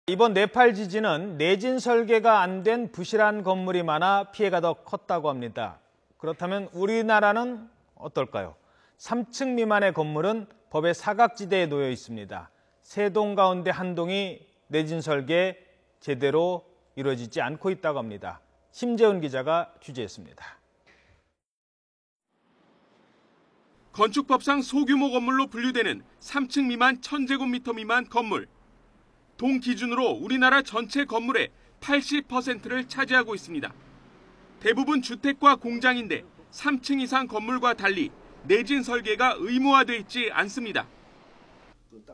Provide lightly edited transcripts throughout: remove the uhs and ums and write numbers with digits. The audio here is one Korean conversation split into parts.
이번 네팔 지진은 내진 설계가 안 된 부실한 건물이 많아 피해가 더 컸다고 합니다. 그렇다면 우리나라는 어떨까요? 3층 미만의 건물은 법의 사각지대에 놓여 있습니다. 세 동 가운데 한 동이 내진 설계 제대로 이루어지지 않고 있다고 합니다. 심재훈 기자가 취재했습니다. 건축법상 소규모 건물로 분류되는 3층 미만 1000제곱미터 미만 건물. 동 기준으로 우리나라 전체 건물의 80%를 차지하고 있습니다. 대부분 주택과 공장인데 3층 이상 건물과 달리 내진 설계가 의무화돼 있지 않습니다.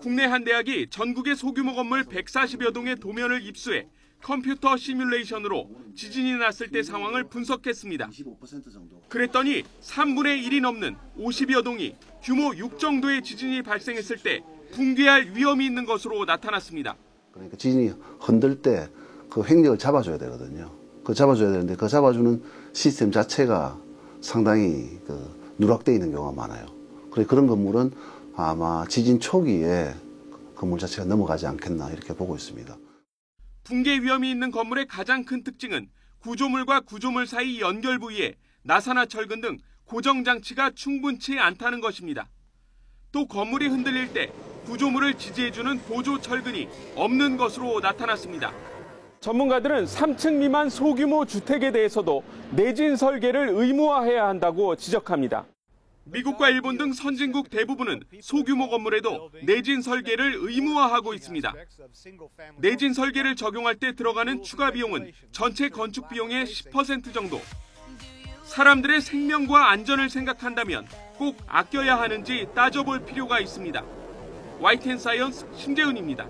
국내 한 대학이 전국의 소규모 건물 140여 동의 도면을 입수해 컴퓨터 시뮬레이션으로 지진이 났을 때 상황을 분석했습니다. 그랬더니 3분의 1이 넘는 50여 동이 규모 6 정도의 지진이 발생했을 때 붕괴할 위험이 있는 것으로 나타났습니다. 그러니까 지진이 흔들 때 그 횡령을 잡아줘야 되거든요. 그 잡아줘야 되는데 그 잡아주는 시스템 자체가 상당히 누락되어 있는 경우가 많아요. 그런 건물은 아마 지진 초기에 건물 자체가 넘어가지 않겠나 이렇게 보고 있습니다. 붕괴 위험이 있는 건물의 가장 큰 특징은 구조물과 구조물 사이 연결 부위에 나사나 철근 등 고정 장치가 충분치 않다는 것입니다. 또 건물이 흔들릴 때 구조물을 지지해주는 보조 철근이 없는 것으로 나타났습니다. 전문가들은 3층 미만 소규모 주택에 대해서도 내진 설계를 의무화해야 한다고 지적합니다. 미국과 일본 등 선진국 대부분은 소규모 건물에도 내진 설계를 의무화하고 있습니다. 내진 설계를 적용할 때 들어가는 추가 비용은 전체 건축 비용의 10% 정도. 사람들의 생명과 안전을 생각한다면 꼭 아껴야 하는지 따져볼 필요가 있습니다. YTN 사이언스 심재훈입니다.